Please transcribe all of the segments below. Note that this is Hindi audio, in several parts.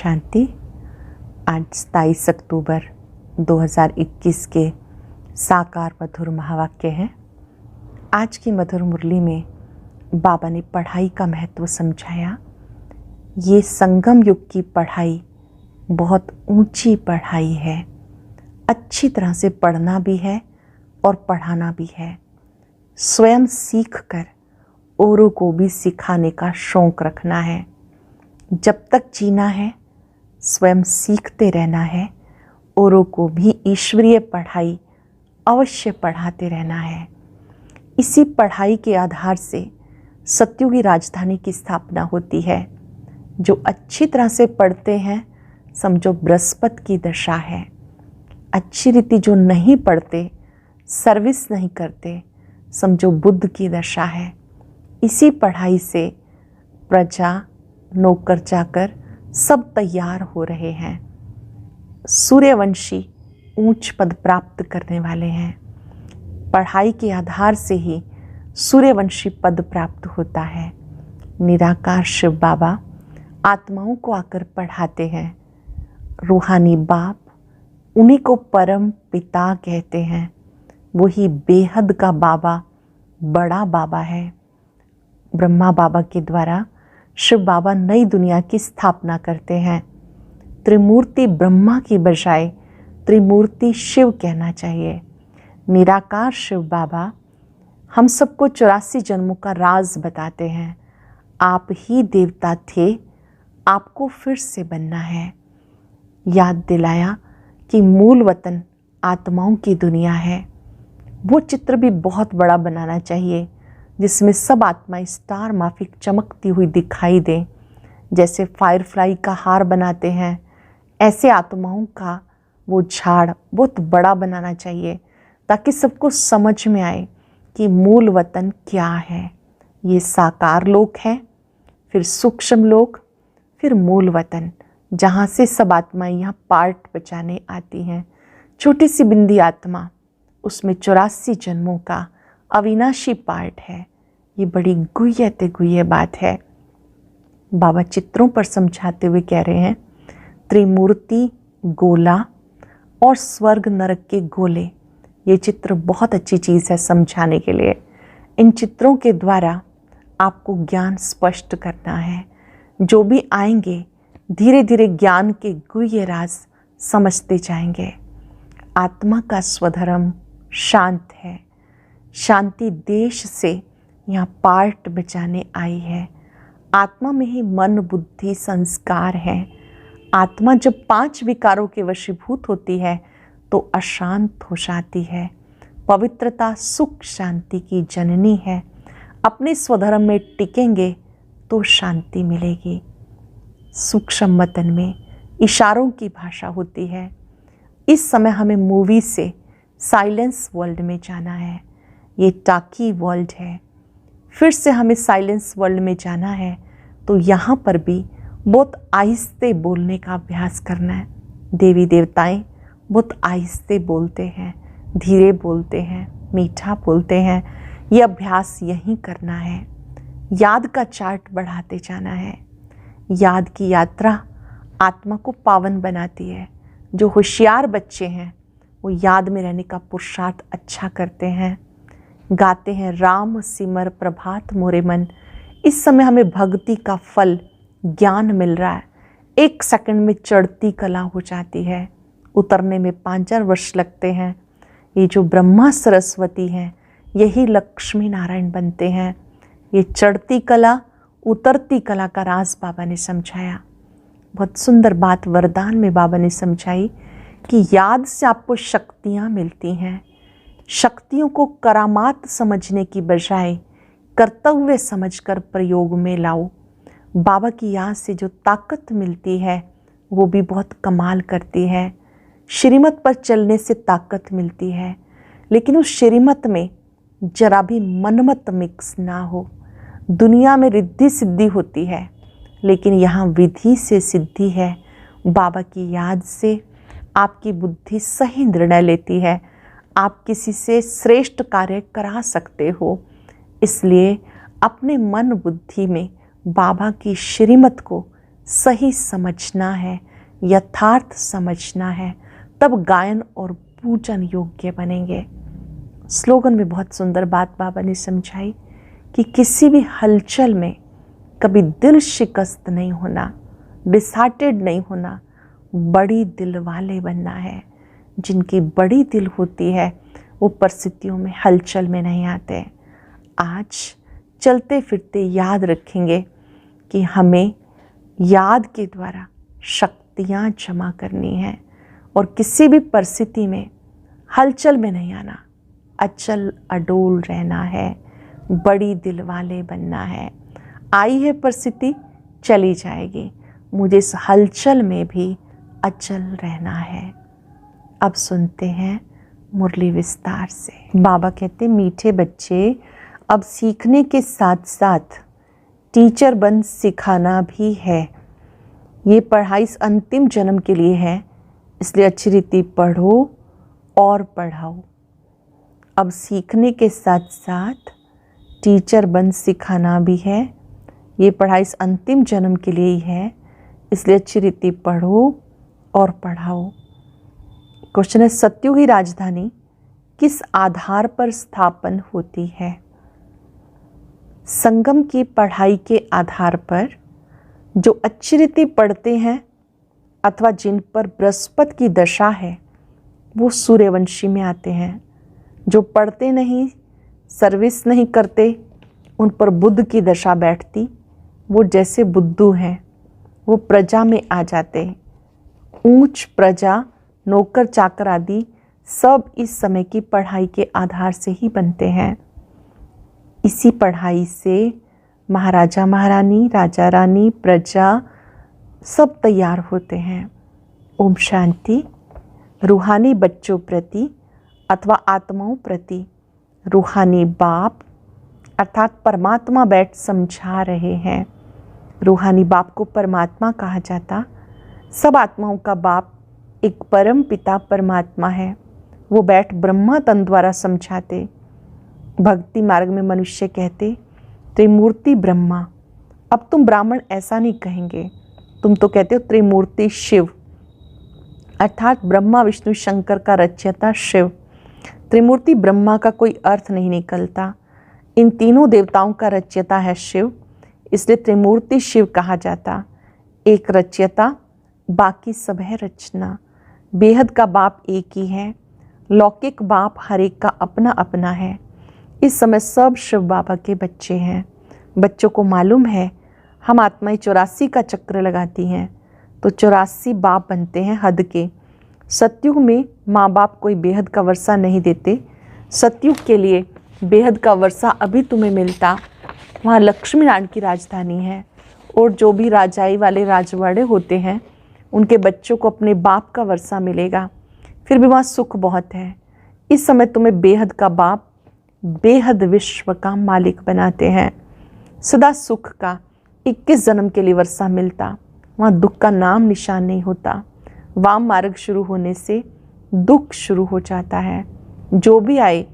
शांति। आज 27 अक्टूबर 2021 के साकार मधुर महावाक्य हैं। आज की मधुर मुरली में बाबा ने पढ़ाई का महत्व समझाया। ये संगम युग की पढ़ाई बहुत ऊंची पढ़ाई है। अच्छी तरह से पढ़ना भी है और पढ़ाना भी है। स्वयं सीख कर औरों को भी सिखाने का शौक रखना है। जब तक जीना है स्वयं सीखते रहना है, औरों को भी ईश्वरीय पढ़ाई अवश्य पढ़ाते रहना है। इसी पढ़ाई के आधार से सत्युगी राजधानी की स्थापना होती है। जो अच्छी तरह से पढ़ते हैं समझो बृहस्पति की दशा है। अच्छी रीति जो नहीं पढ़ते, सर्विस नहीं करते, समझो बुद्ध की दशा है। इसी पढ़ाई से प्रजा, नौकर चाकर सब तैयार हो रहे हैं। सूर्यवंशी ऊंच पद प्राप्त करने वाले हैं। पढ़ाई के आधार से ही सूर्यवंशी पद प्राप्त होता है। निराकार शिव बाबा आत्माओं को आकर पढ़ाते हैं। रूहानी बाप, उन्हीं को परम पिता कहते हैं। वही बेहद का बाबा, बड़ा बाबा है। ब्रह्मा बाबा के द्वारा शिव बाबा नई दुनिया की स्थापना करते हैं। त्रिमूर्ति ब्रह्मा की बजाय त्रिमूर्ति शिव कहना चाहिए। निराकार शिव बाबा हम सबको 84 जन्मों का राज बताते हैं। आप ही देवता थे, आपको फिर से बनना है। याद दिलाया कि मूल वतन आत्माओं की दुनिया है। वो चित्र भी बहुत बड़ा बनाना चाहिए जिसमें सब आत्माएं स्टार माफिक चमकती हुई दिखाई दें। जैसे फायरफ्लाई का हार बनाते हैं, ऐसे आत्माओं का वो झाड़ बहुत बड़ा बनाना चाहिए ताकि सबको समझ में आए कि मूल वतन क्या है। ये साकार लोक है, फिर सूक्ष्म लोक, फिर मूल वतन, जहाँ से सब आत्माएं यहाँ पार्ट बचाने आती हैं। छोटी सी बिंदी आत्मा, उसमें 84 जन्मों का अविनाशी पार्ट है। ये बड़ी गुह्य बात है। बाबा चित्रों पर समझाते हुए कह रहे हैं, त्रिमूर्ति गोला और स्वर्ग नरक के गोले। ये चित्र बहुत अच्छी चीज़ है समझाने के लिए। इन चित्रों के द्वारा आपको ज्ञान स्पष्ट करना है। जो भी आएंगे धीरे धीरे ज्ञान के गुह्य राज समझते जाएंगे। आत्मा का स्वधर्म शांत है। शांति देश से यहाँ पार्ट बचाने आई है। आत्मा में ही मन, बुद्धि, संस्कार है। आत्मा जब 5 विकारों के वशीभूत होती है तो अशांत हो जाती है। पवित्रता सुख शांति की जननी है। अपने स्वधर्म में टिकेंगे तो शांति मिलेगी। सूक्ष्म वतन में इशारों की भाषा होती है। इस समय हमें मूवी से साइलेंस वर्ल्ड में जाना है। ये टाकी वर्ल्ड है। फिर से हमें साइलेंस वर्ल्ड में जाना है तो यहाँ पर भी बहुत आहिस्ते बोलने का अभ्यास करना है। देवी देवताएं बहुत आहिस्ते बोलते हैं, धीरे बोलते हैं, मीठा बोलते हैं। ये अभ्यास यहीं करना है। याद का चार्ट बढ़ाते जाना है। याद की यात्रा आत्मा को पावन बनाती है। जो होशियार बच्चे हैं वो याद में रहने का पुरुषार्थ अच्छा करते हैं। गाते हैं राम सिमर प्रभात मोरे मन। इस समय हमें भक्ति का फल ज्ञान मिल रहा है। 1 सेकंड में चढ़ती कला हो जाती है, उतरने में 5,000 वर्ष लगते हैं। ये जो ब्रह्मा सरस्वती हैं यही लक्ष्मी नारायण बनते हैं। ये चढ़ती कला, उतरती कला का राज बाबा ने समझाया। बहुत सुंदर बात वरदान में बाबा ने समझाई कि याद से आपको शक्तियाँ मिलती हैं। शक्तियों को करामात समझने की बजाय कर्तव्य समझकर प्रयोग में लाओ। बाबा की याद से जो ताकत मिलती है वो भी बहुत कमाल करती है। श्रीमत पर चलने से ताकत मिलती है, लेकिन उस श्रीमत में जरा भी मनमत मिक्स ना हो। दुनिया में रिद्धि सिद्धि होती है, लेकिन यहाँ विधि से सिद्धि है। बाबा की याद से आपकी बुद्धि सही निर्णय लेती है। आप किसी से श्रेष्ठ कार्य करा सकते हो। इसलिए अपने मन बुद्धि में बाबा की श्रीमत को सही समझना है, यथार्थ समझना है, तब गायन और पूजन योग्य बनेंगे। स्लोगन में बहुत सुंदर बात बाबा ने समझाई कि किसी भी हलचल में कभी दिल शिकस्त नहीं होना, डिसहार्टेड नहीं होना, बड़ी दिल वाले बनना है। जिनकी बड़ी दिल होती है वो परिस्थितियों में, हलचल में नहीं आते। आज चलते फिरते याद रखेंगे कि हमें याद के द्वारा शक्तियाँ जमा करनी है और किसी भी परिस्थिति में हलचल में नहीं आना, अचल अडोल रहना है, बड़ी दिल वाले बनना है। आई है परिस्थिति, चली जाएगी, मुझे इस हलचल में भी अचल रहना है। अब सुनते हैं मुरली विस्तार से। बाबा कहते, मीठे बच्चे, अब सीखने के साथ साथ टीचर बन सिखाना भी है। ये पढ़ाई इस अंतिम जन्म के लिए है, इसलिए अच्छी रीति पढ़ो और पढ़ाओ। अब सीखने के साथ साथ टीचर बन सिखाना भी है। ये पढ़ाई इस अंतिम जन्म के लिए ही है, इसलिए अच्छी रीति पढ़ो और पढ़ाओ। क्वेश्चन है, सत्युग की राजधानी किस आधार पर स्थापन होती है? संगम की पढ़ाई के आधार पर जो अच्छी रीति पढ़ते हैं अथवा जिन पर बृहस्पति की दशा है वो सूर्यवंशी में आते हैं। जो पढ़ते नहीं, सर्विस नहीं करते, उन पर बुध की दशा बैठती, वो जैसे बुद्धू हैं, वो प्रजा में आ जाते। ऊंच प्रजा, नौकर चाकर आदि सब इस समय की पढ़ाई के आधार से ही बनते हैं। इसी पढ़ाई से महाराजा महारानी, राजा रानी, प्रजा सब तैयार होते हैं। ओम शांति। रूहानी बच्चों प्रति अथवा आत्माओं प्रति रूहानी बाप अर्थात परमात्मा बैठ समझा रहे हैं। रूहानी बाप को परमात्मा कहा जाता। सब आत्माओं का बाप एक परम पिता परमात्मा है। वो बैठ ब्रह्मा तन द्वारा समझाते। भक्ति मार्ग में मनुष्य कहते, त्रिमूर्ति ब्रह्मा। अब तुम ब्राह्मण ऐसा नहीं कहेंगे, तुम तो कहते हो त्रिमूर्ति शिव, अर्थात ब्रह्मा विष्णु शंकर का रचयिता शिव। त्रिमूर्ति ब्रह्मा का कोई अर्थ नहीं निकलता। इन तीनों देवताओं का रचयिता है शिव, इसलिए त्रिमूर्ति शिव कहा जाता। एक रचयिता, बाकी सब है रचना। बेहद का बाप एक ही है, लौकिक बाप हर एक का अपना अपना है। इस समय सब शिव बाबा के बच्चे हैं। बच्चों को मालूम है हम आत्माएं 84 का चक्र लगाती हैं तो 84 बाप बनते हैं हद के। सतयुग में माँ बाप कोई बेहद का वर्षा नहीं देते। सतयुग के लिए बेहद का वर्षा अभी तुम्हें मिलता। वहाँ लक्ष्मी नारायण की राजधानी है और जो भी राजाई वाले राजवाड़े होते हैं उनके बच्चों को अपने बाप का वर्षा मिलेगा। फिर भी वहाँ सुख बहुत है। इस समय तुम्हें बेहद का बाप बेहद विश्व का मालिक बनाते हैं। सदा सुख का 21 जन्म के लिए वर्षा मिलता। वहाँ दुख का नाम निशान नहीं होता। वाम मार्ग शुरू होने से दुख शुरू हो जाता है। जो भी आए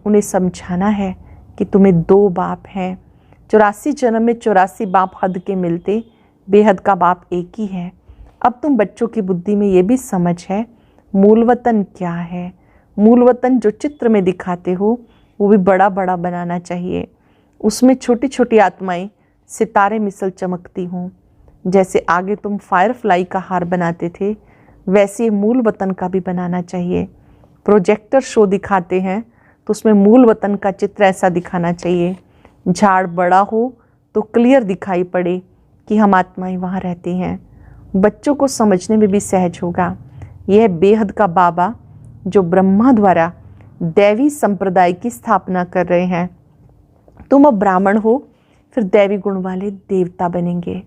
उन्हें समझाना है कि तुम्हें 2 बाप हैं। 84 जन्म में 84 बाप हद के मिलते, बेहद का बाप एक ही है। अब तुम बच्चों की बुद्धि में ये भी समझ है मूल वतन क्या है। मूल वतन जो चित्र में दिखाते हो वो भी बड़ा बड़ा बनाना चाहिए। उसमें छोटी छोटी आत्माएं सितारे मिसल चमकती हों। जैसे आगे तुम फायरफ्लाई का हार बनाते थे वैसे मूल वतन का भी बनाना चाहिए। प्रोजेक्टर शो दिखाते हैं तो उसमें मूल वतन का चित्र ऐसा दिखाना चाहिए। झाड़ बड़ा हो तो क्लियर दिखाई पड़े कि हम आत्माएं वहाँ रहती हैं। बच्चों को समझने में भी सहज होगा। यह बेहद का बाबा जो ब्रह्मा द्वारा दैवी संप्रदाय की स्थापना कर रहे हैं। तुम अब ब्राह्मण हो, फिर दैवी गुण वाले देवता बनेंगे।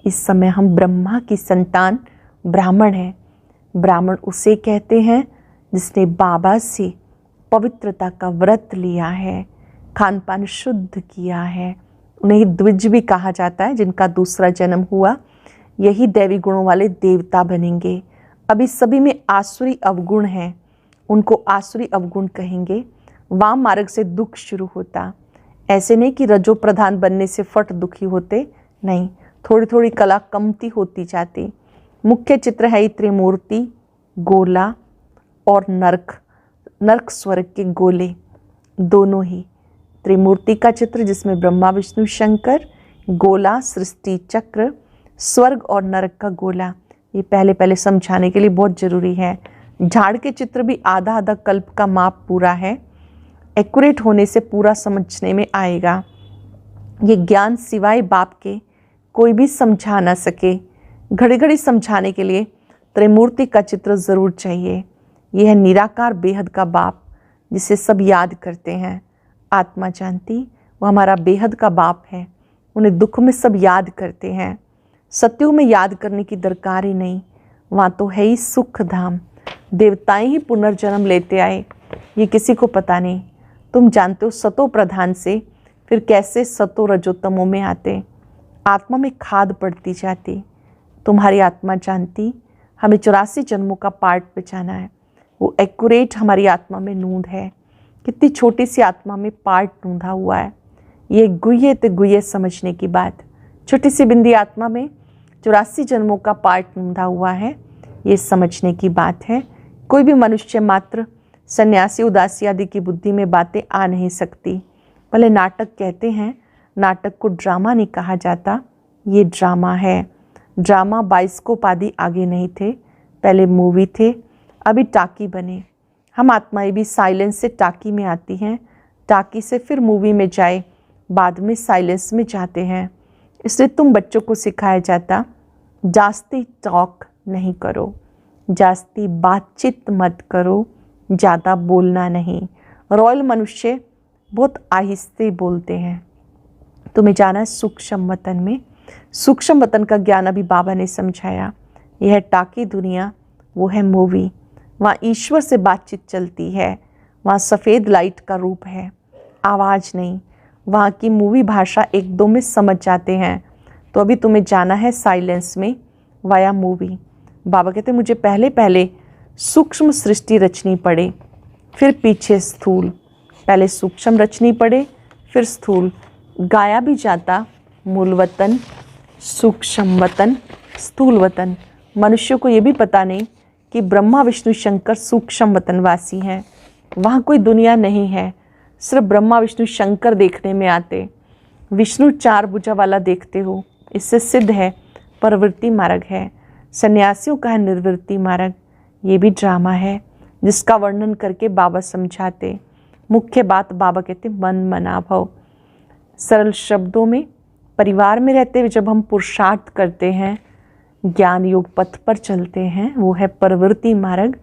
इस समय हम ब्रह्मा की संतान ब्राह्मण हैं। ब्राह्मण उसे कहते हैं जिसने बाबा से पवित्रता का व्रत लिया है, खान पान शुद्ध किया है। उन्हें द्विज भी कहा जाता है। जिनका दूसरा जन्म हुआ यही दैवी गुणों वाले देवता बनेंगे। अभी सभी में आसुरी अवगुण हैं, उनको आसुरी अवगुण कहेंगे। वाम मार्ग से दुख शुरू होता। ऐसे नहीं कि रजो प्रधान बनने से फट दुखी होते, नहीं, थोड़ी थोड़ी कला कमती होती जाती। मुख्य चित्र है त्रिमूर्ति, गोला और नरक स्वर्ग के गोले, दोनों ही। त्रिमूर्ति का चित्र जिसमें ब्रह्मा विष्णु शंकर, गोला सृष्टि चक्र, स्वर्ग और नरक का गोला, ये पहले समझाने के लिए बहुत जरूरी है। झाड़ के चित्र भी आधा आधा कल्प का माप पूरा है, एक्यूरेट होने से पूरा समझने में आएगा। ये ज्ञान सिवाय बाप के कोई भी समझा ना सके। घड़ी घड़ी समझाने के लिए त्रिमूर्ति का चित्र जरूर चाहिए। यह है निराकार बेहद का बाप जिसे सब याद करते हैं। आत्मा जानती वो हमारा बेहद का बाप है, उन्हें दुख में सब याद करते हैं। सत्युग में याद करने की दरकार ही नहीं, वहाँ तो है ही सुख धाम। देवताएं ही पुनर्जन्म लेते आए, ये किसी को पता नहीं। तुम जानते हो सतो प्रधान से फिर कैसे सतो रजोतमों में आते, आत्मा में खाद पड़ती जाती। तुम्हारी आत्मा जानती हमें 84 जन्मों का पार्ट बचाना है, वो एक्यूरेट हमारी आत्मा में नूंद है। कितनी छोटी सी आत्मा में पार्ट नूंधा हुआ है, ये गुह्य ते गुह्य समझने की बात। छोटी सी बिंदी आत्मा में 84 जन्मों का पार्ट नूंधा हुआ है, ये समझने की बात है। कोई भी मनुष्य मात्र सन्यासी उदासी आदि की बुद्धि में बातें आ नहीं सकती। भले नाटक कहते हैं, नाटक को ड्रामा नहीं कहा जाता, ये ड्रामा है। ड्रामा बाइस्कोप आदि आगे नहीं थे, पहले मूवी थे, अभी टाकी बने। हम आत्माएं भी साइलेंस से टाकी में आती हैं, टाकी से फिर मूवी में जाए, बाद में साइलेंस में जाते हैं। इसलिए तुम बच्चों को सिखाया जाता जास्ती टॉक नहीं करो, जास्ती बातचीत मत करो, ज़्यादा बोलना नहीं। रॉयल मनुष्य बहुत आहिस्ते बोलते हैं। तुम्हें जाना है सूक्ष्म वतन में। सूक्ष्म वतन का ज्ञान अभी बाबा ने समझाया। यह है टाकी दुनिया, वो है मूवी। वहाँ ईश्वर से बातचीत चलती है, वहाँ सफ़ेद लाइट का रूप है, आवाज़ नहीं। वहाँ की मूवी भाषा एक दो में समझ जाते हैं। तो अभी तुम्हें जाना है साइलेंस में वाया मूवी। बाबा कहते मुझे पहले सूक्ष्म सृष्टि रचनी पड़े, फिर पीछे स्थूल। पहले सूक्ष्म रचनी पड़े, फिर स्थूल। गाया भी जाता मूल वतन, सूक्ष्म वतन, स्थूल वतन। मनुष्य को ये भी पता नहीं कि ब्रह्मा विष्णु शंकर सूक्ष्म वतनवासी हैं। वहाँ कोई दुनिया नहीं है, सिर्फ ब्रह्मा विष्णु शंकर देखने में आते। विष्णु 4 भुजा वाला देखते हो, इससे सिद्ध है प्रवृत्ति मार्ग है। सन्यासियों का है निर्वृत्ति मार्ग, ये भी ड्रामा है जिसका वर्णन करके बाबा समझाते। मुख्य बात बाबा कहते मन मना भव। सरल शब्दों में परिवार में रहते हुए जब हम पुरुषार्थ करते हैं, ज्ञान योग पथ पर चलते हैं, वो है प्रवृत्ति मार्ग।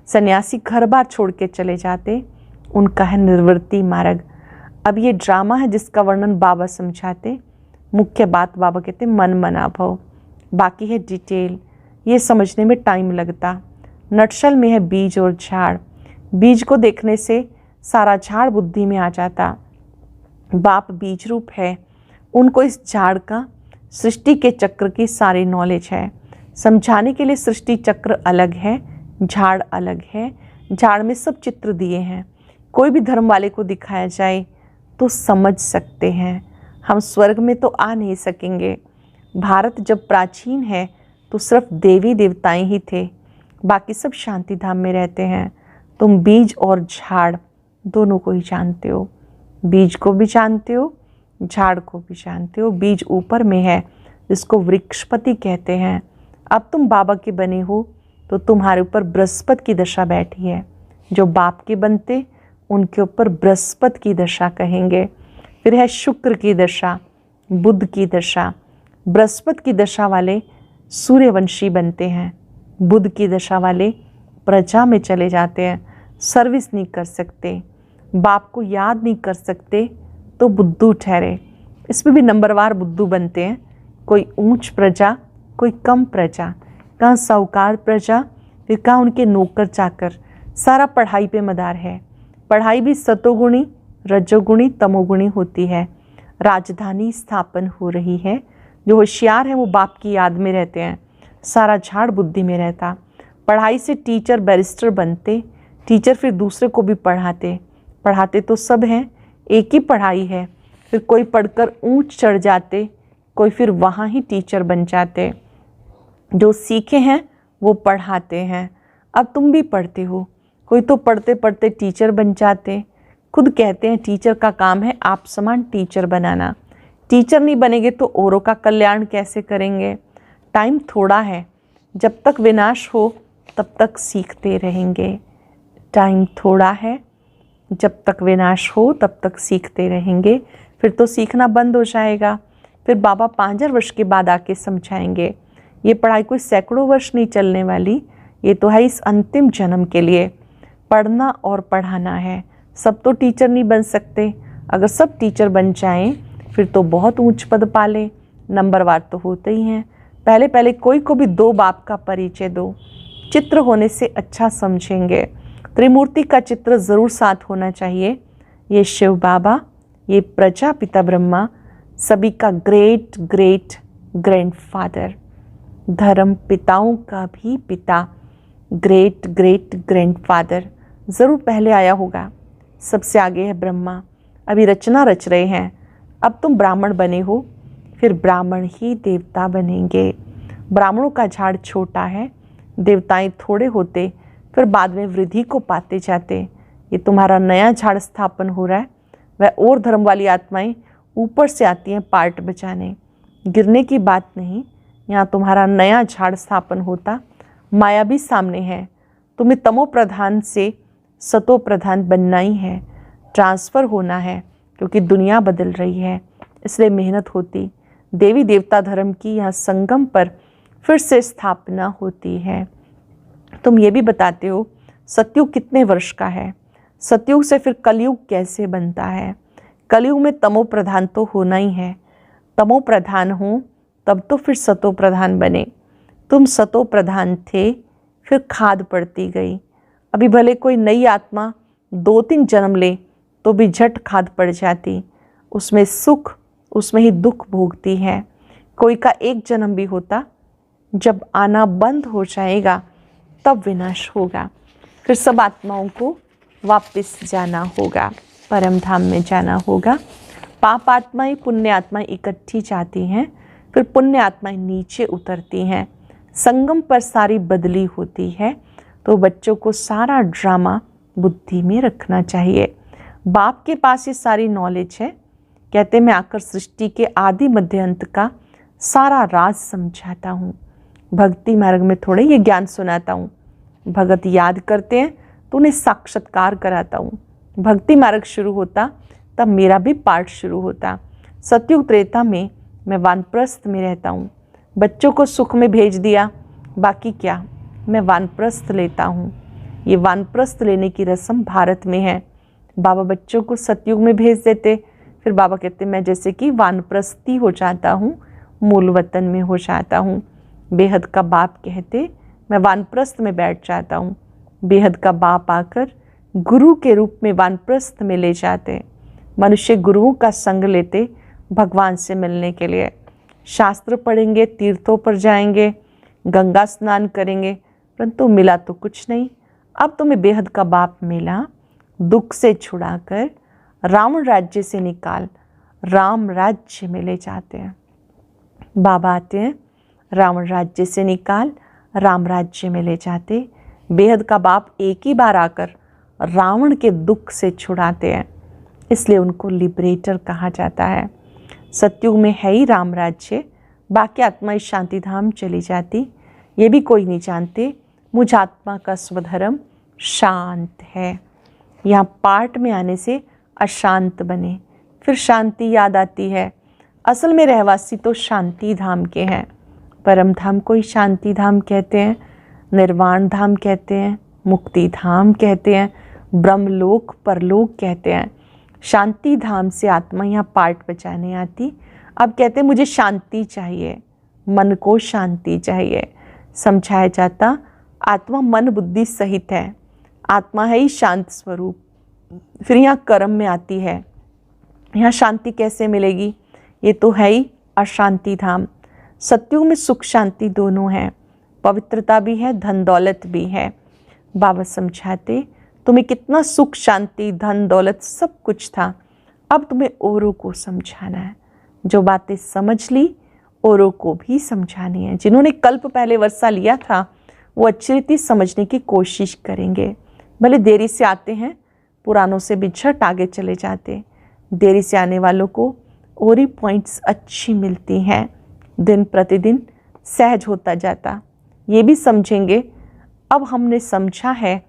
सन्यासी घर बार छोड़ के चले जाते, उनका है निर्वृत्ति मार्ग। अब ये ड्रामा है जिसका वर्णन बाबा समझाते। मुख्य बात बाबा कहते मन मना भव, बाकी है डिटेल, ये समझने में टाइम लगता। नटशल में है बीज और झाड़। बीज को देखने से सारा झाड़ बुद्धि में आ जाता। बाप बीज रूप है, उनको इस झाड़ का सृष्टि के चक्र की सारी नॉलेज है। समझाने के लिए सृष्टि चक्र अलग है, झाड़ अलग है। झाड़ में सब चित्र दिए हैं, कोई भी धर्म वाले को दिखाया जाए तो समझ सकते हैं। हम स्वर्ग में तो आ नहीं सकेंगे। भारत जब प्राचीन है तो सिर्फ देवी देवताएं ही थे, बाकी सब शांति धाम में रहते हैं। तुम बीज और झाड़ दोनों को ही जानते हो, बीज को भी जानते हो, झाड़ को भी जानते हो। बीज ऊपर में है जिसको वृक्षपति कहते हैं। अब तुम बाबा के बने हो तो तुम्हारे ऊपर बृहस्पति की दशा बैठी है। जो बाप के बनते उनके ऊपर बृहस्पति की दशा कहेंगे। फिर है शुक्र की दशा, बुध की दशा। बृहस्पति की दशा वाले सूर्यवंशी बनते हैं, बुध की दशा वाले प्रजा में चले जाते हैं, सर्विस नहीं कर सकते, बाप को याद नहीं कर सकते तो बुद्धू ठहरे। इसमें भी नंबरवार बुद्धू बनते हैं, कोई ऊंच प्रजा, कोई कम प्रजा, कहाँ साहूकार प्रजा, फिर कहाँ उनके नौकर चाकर। सारा पढ़ाई पे मदार है। पढ़ाई भी सतोगुणी, रजोगुणी, तमोगुणी होती है। राजधानी स्थापन हो रही है। जो होशियार हैं वो बाप की याद में रहते हैं, सारा झाड़ बुद्धि में रहता। पढ़ाई से टीचर बैरिस्टर बनते, टीचर फिर दूसरे को भी पढ़ाते। पढ़ाते तो सब हैं, एक ही पढ़ाई है। फिर कोई पढ़कर ऊंच चढ़ जाते, कोई फिर वहाँ ही टीचर बन जाते। जो सीखे हैं वो पढ़ाते हैं। अब तुम भी पढ़ते हो, कोई तो पढ़ते पढ़ते टीचर बन जाते। खुद कहते हैं टीचर का काम है आप समान टीचर बनाना। टीचर नहीं बनेंगे तो औरों का कल्याण कैसे करेंगे। टाइम थोड़ा है, जब तक विनाश हो तब तक सीखते रहेंगे। टाइम थोड़ा है, जब तक विनाश हो तब तक सीखते रहेंगे। फिर तो सीखना बंद हो जाएगा। फिर बाबा 5000 वर्ष के बाद आके समझाएंगे। ये पढ़ाई कोई सैकड़ों वर्ष नहीं चलने वाली, ये तो है इस अंतिम जन्म के लिए। पढ़ना और पढ़ाना है। सब तो टीचर नहीं बन सकते। अगर सब टीचर बन जाएं फिर तो बहुत ऊंच पद पा लें। नंबरवार तो होते ही हैं। पहले पहले कोई को भी 2 बाप का परिचय दो। चित्र होने से अच्छा समझेंगे। त्रिमूर्ति का चित्र ज़रूर साथ होना चाहिए। ये शिव बाबा, ये प्रजापिता ब्रह्मा, सभी का ग्रेट ग्रेट ग्रैंडफादर, धर्म पिताओं का भी पिता, ग्रेट ग्रेट ग्रैंडफादर ज़रूर पहले आया होगा। सबसे आगे है ब्रह्मा। अभी रचना रच रहे हैं। अब तुम ब्राह्मण बने हो, फिर ब्राह्मण ही देवता बनेंगे। ब्राह्मणों का झाड़ छोटा है, देवताएं थोड़े होते, फिर बाद में वृद्धि को पाते जाते। ये तुम्हारा नया झाड़ स्थापन हो रहा है। वह और धर्म वाली आत्माएं ऊपर से आती हैं पार्ट बचाने। गिरने की बात नहीं, यहाँ तुम्हारा नया झाड़ स्थापन होता। माया भी सामने है। तुम्हें तमो प्रधान से सतो प्रधान बनना ही है। ट्रांसफ़र होना है क्योंकि दुनिया बदल रही है, इसलिए मेहनत होती। देवी देवता धर्म की यहाँ संगम पर फिर से स्थापना होती है। तुम ये भी बताते हो सतयुग कितने वर्ष का है, सतयुग से फिर कलयुग कैसे बनता है। कलयुग में तमो प्रधान तो होना ही है। तमो प्रधान हो तब तो फिर सतो प्रधान बने। तुम सतो प्रधान थे, फिर खाद पड़ती गई। अभी भले कोई नई आत्मा 2-3 जन्म ले तो भी झट खाद पड़ जाती। उसमें सुख, उसमें ही दुख भोगती है। कोई का 1 जन्म भी होता, जब आना बंद हो जाएगा तब विनाश होगा। फिर सब आत्माओं को वापस जाना होगा, परम धाम में जाना होगा। पाप आत्माएं पुण्य आत्माएं इकट्ठी जाती हैं, फिर पुण्य आत्माएं नीचे उतरती हैं। संगम पर सारी बदली होती है। तो बच्चों को सारा ड्रामा बुद्धि में रखना चाहिए। बाप के पास ये सारी नॉलेज है। कहते मैं आकर सृष्टि के आदि मध्य अंत का सारा राज समझाता हूँ। भक्ति मार्ग में थोड़े ये ज्ञान सुनाता हूँ। भगत याद करते हैं तो उन्हें साक्षात्कार कराता हूँ। भक्ति मार्ग शुरू होता तब मेरा भी पाठ शुरू होता। सतयुग त्रेता में मैं वानप्रस्थ में रहता हूँ। बच्चों को सुख में भेज दिया, बाकी क्या मैं वानप्रस्थ लेता हूँ। ये वानप्रस्थ लेने की रस्म भारत में है। बाबा बच्चों को सतयुग में भेज देते, फिर बाबा कहते मैं जैसे कि वानप्रस्थी हो जाता हूँ, मूल वतन में हो जाता हूँ। बेहद का बाप कहते मैं वानप्रस्थ में बैठ जाता हूँ। बेहद का बाप आकर गुरु के रूप में वानप्रस्थ में ले जाते। मनुष्य गुरुओं का संग लेते भगवान से मिलने के लिए। शास्त्र पढ़ेंगे, तीर्थों पर जाएंगे, गंगा स्नान करेंगे, परंतु मिला तो कुछ नहीं। अब तुम्हें बेहद का बाप मिला, दुख से छुड़ाकर रावण राज्य से निकाल राम राज्य में ले जाते हैं। बाबा आते हैं, रावण राज्य से निकाल राम राज्य में ले जाते। बेहद का बाप एक ही बार आकर रावण के दुख से छुड़ाते हैं, इसलिए उनको लिबरेटर कहा जाता है। सतयुग में है ही राम राज्य, बाकी आत्मा इस शांति धाम चली जाती। ये भी कोई नहीं जानते मुझ आत्मा का स्वधर्म शांत है। यहाँ पाठ में आने से अशांत बने, फिर शांति याद आती है। असल में रहवासी तो शांति धाम के हैं। परम धाम को ही शांति धाम कहते हैं, निर्वाण धाम कहते हैं, मुक्ति धाम कहते हैं, ब्रह्मलोक परलोक कहते हैं। शांति धाम से आत्मा यहाँ पाठ बचाने आती। अब कहते हैं मुझे शांति चाहिए, मन को शांति चाहिए। समझाया जाता आत्मा मन बुद्धि सहित है, आत्मा है ही शांत स्वरूप। फिर यहाँ कर्म में आती है। यहाँ शांति कैसे मिलेगी, ये तो है ही अशांति धाम। सतयुग में सुख शांति दोनों हैं, पवित्रता भी है, धन दौलत भी है। बाबा समझाते तुम्हें कितना सुख शांति धन दौलत सब कुछ था, अब तुम्हें औरों को समझाना है। जो बातें समझ ली औरों को भी समझानी है। जिन्होंने कल्प पहले वर्षा लिया था वो अच्छी रीति समझने की कोशिश करेंगे। भले देरी से आते हैं, पुरानों से भी झट आगे चले जाते। देरी से आने वालों को और ही पॉइंट्स अच्छी मिलती हैं। दिन प्रतिदिन सहज होता जाता। ये भी समझेंगे अब हमने समझा है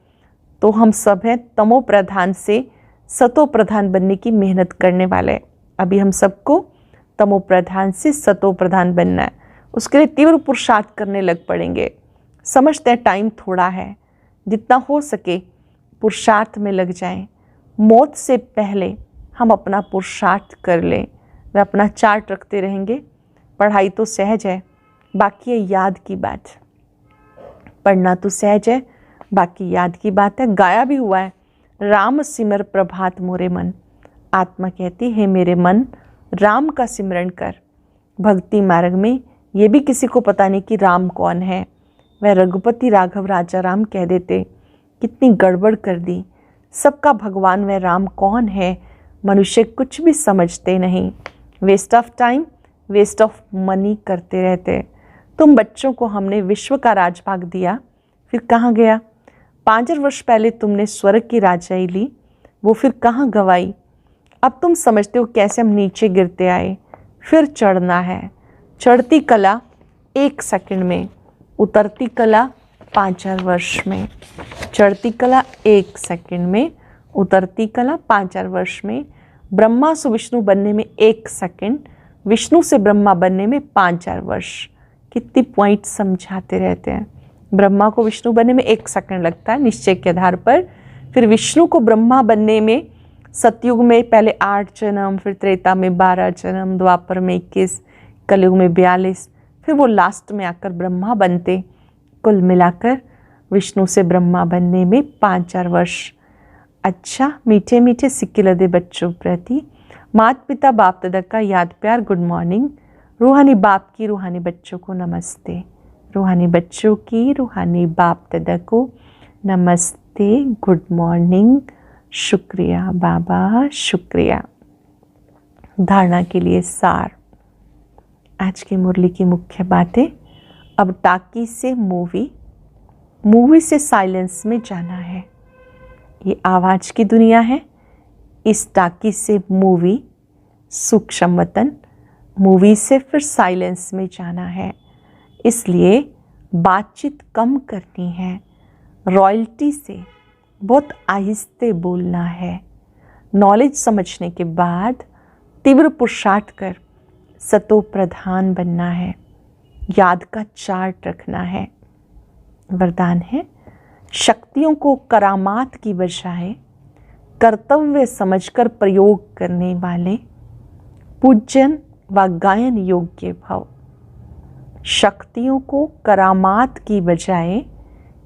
तो हम सब हैं तमो प्रधान से सतो प्रधान बनने की मेहनत करने वाले। अभी हम सबको तमो प्रधान से सतो प्रधान बनना है। उसके लिए तीव्र पुरुषार्थ करने लग पड़ेंगे। समझते हैं टाइम थोड़ा है, जितना हो सके पुरुषार्थ में लग जाएं। मौत से पहले हम अपना पुरुषार्थ कर लें। वे अपना चार्ट रखते रहेंगे। पढ़ाई तो सहज है, बाकी है याद की बात। पढ़ना तो सहज है, बाकी याद की बात है। गाया भी हुआ है, राम सिमर प्रभात मोरे मन। आत्मा कहती है मेरे मन राम का सिमरण कर। भक्ति मार्ग में ये भी किसी को पता नहीं कि राम कौन है। वह रघुपति राघव राजा राम कह देते, कितनी गड़बड़ कर दी। सबका भगवान वह राम कौन है, मनुष्य कुछ भी समझते नहीं। Waste of time, waste of money करते रहते। तुम बच्चों को हमने विश्व का राजभाग दिया, फिर कहाँ गया? 5 वर्ष पहले तुमने स्वर्ग की राजाई ली, वो फिर कहाँ गवाई? अब तुम समझते हो कैसे हम नीचे गिरते आए। फिर चढ़ना है। चढ़ती कला 1 सेकंड में, उतरती कला 5 वर्ष में। चढ़ती कला 1 सेकंड में, उतरती कला 5 वर्ष में। ब्रह्मा से विष्णु बनने में 1 सेकंड, विष्णु से ब्रह्मा बनने में 5 वर्ष। कितनी पॉइंट समझाते रहते हैं। ब्रह्मा को विष्णु बनने में 1 सेकंड लगता है निश्चय के आधार पर। फिर विष्णु को ब्रह्मा बनने में सतयुग में पहले 8 जन्म, फिर त्रेता में 12 जन्म, द्वापर में 21, कलयुग में 42, फिर वो लास्ट में आकर ब्रह्मा बनते। कुल मिलाकर विष्णु से ब्रह्मा बनने में 5 वर्ष। अच्छा, मीठे मीठे सिक्के लदे बच्चों प्रति माता पिता बाप दादा का याद प्यार गुड मॉर्निंग। रूहानी बाप की रूहानी बच्चों को नमस्ते। रूहानी बच्चों की रूहानी बाप दादा को नमस्ते, गुड मॉर्निंग, शुक्रिया बाबा, शुक्रिया। धारणा के लिए सार। आज की मुरली की मुख्य बातें। अब टाकी से मूवी, मूवी से साइलेंस में जाना है। ये आवाज़ की दुनिया है। इस टाकी से मूवी, सूक्ष्म वतन, मूवी से फिर साइलेंस में जाना है। इसलिए बातचीत कम करनी है। रॉयल्टी से बहुत आहिस्ते बोलना है। नॉलेज समझने के बाद तीव्र पुरुषार्थ कर सतो प्रधान बनना है। याद का चार्ट रखना है। वरदान है, शक्तियों को करामात की बजाय कर्तव्य समझकर प्रयोग करने वाले पूजन व गायन योग्य भव। शक्तियों को करामात की बजाय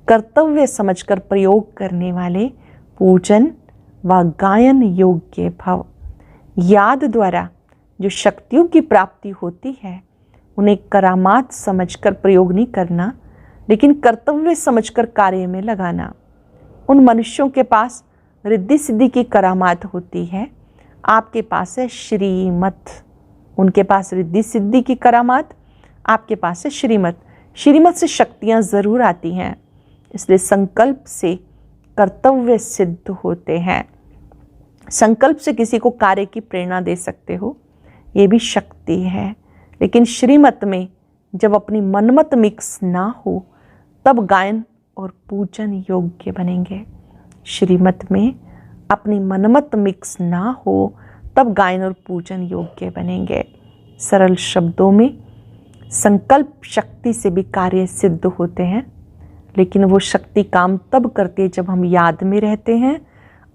कर्तव्य समझकर प्रयोग करने वाले पूजन व गायन योग्य भव। याद द्वारा जो शक्तियों की प्राप्ति होती है उन्हें करामात समझकर प्रयोग नहीं करना, लेकिन कर्तव्य समझकर कार्य में लगाना। उन मनुष्यों के पास रिद्धि सिद्धि की करामात होती है, आपके पास है श्रीमत। उनके पास रिद्धि सिद्धि की करामात, आपके पास है श्रीमत। श्रीमत से शक्तियाँ ज़रूर आती हैं, इसलिए संकल्प से कर्तव्य सिद्ध होते हैं। संकल्प से किसी को कार्य की प्रेरणा दे सकते हो, ये भी शक्ति है। लेकिन श्रीमत में जब अपनी मनमत मिक्स ना हो तब गायन और पूजन योग्य बनेंगे। श्रीमत में अपनी मनमत मिक्स ना हो तब गायन और पूजन योग्य बनेंगे। सरल शब्दों में संकल्प शक्ति से भी कार्य सिद्ध होते हैं, लेकिन वो शक्ति काम तब करती है जब हम याद में रहते हैं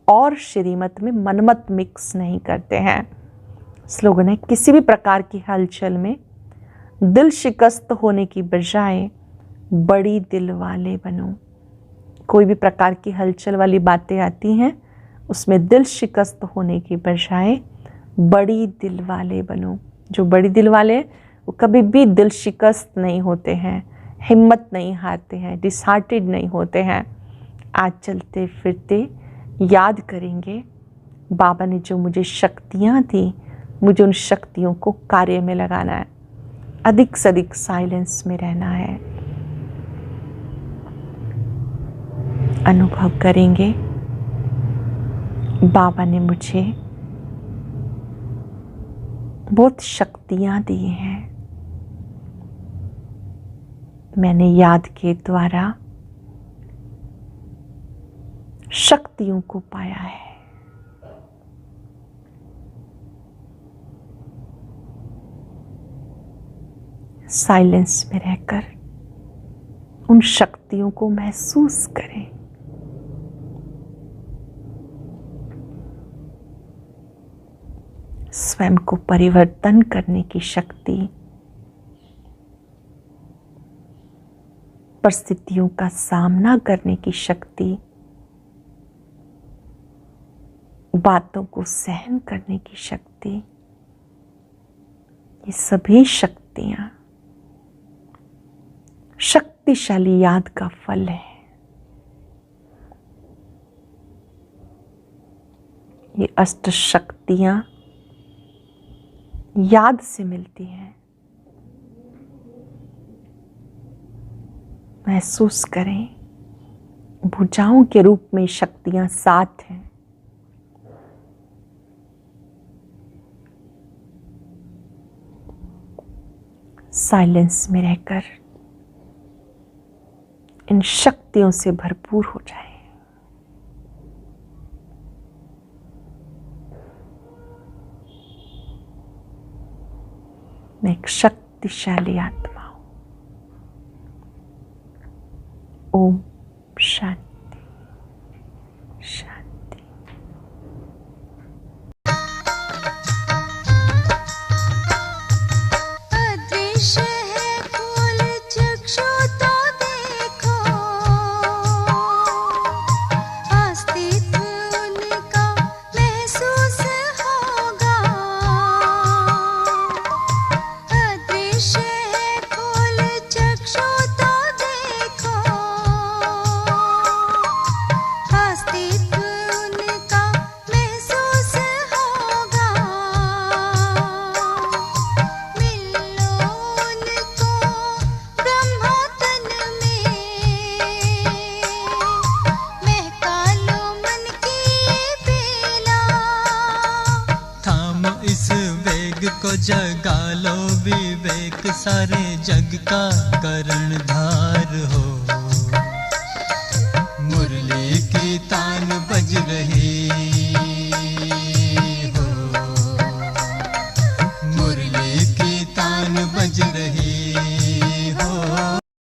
और श्रीमत में मनमत मिक्स नहीं करते हैं। स्लोगन है, किसी भी प्रकार की हलचल में दिल शिकस्त होने की बजाय बड़ी दिल वाले बनो। कोई भी प्रकार की हलचल वाली बातें आती हैं, उसमें दिल शिकस्त होने की बजाय बड़ी दिल वाले बनो। जो बड़ी दिल वाले वो कभी भी दिल शिकस्त नहीं होते हैं, हिम्मत नहीं हारते हैं, डिसहार्टेड नहीं होते हैं। आज चलते फिरते याद करेंगे बाबा ने जो मुझे शक्तियाँ दी, मुझे उन शक्तियों को कार्य में लगाना है। अधिक से अधिक साइलेंस में रहना है। अनुभव करेंगे बाबा ने मुझे बहुत शक्तियां दी हैं। मैंने याद के द्वारा शक्तियों को पाया है। साइलेंस में रहकर उन शक्तियों को महसूस करें। स्वयं को परिवर्तन करने की शक्ति, परिस्थितियों का सामना करने की शक्ति, बातों को सहन करने की शक्ति, ये सभी शक्तियां शक्तिशाली याद का फल है। ये अष्ट शक्तियां याद से मिलती हैं। महसूस करें भुजाओं के रूप में शक्तियां साथ हैं। साइलेंस में रहकर इन शक्तियों से भरपूर हो जाए। मैं एक शक्तिशाली आत्मा हूं। ओम शांति शांति। अदृश्य है फूल चक्षु तो देखो, अस्तित्व उनका महसूस होगा। अदृश्य है फूल चक्षु तो देखो, अस्तित्व उनका महसूस होगा। मिलो उनको ब्रह्मोतन में, महका लो मन की बेला। थाम इस वेग को जगा लो विवेक, सारे जग का कर्णधार हो। मुरली की तान बज रही हो, मुरली की तान बज रही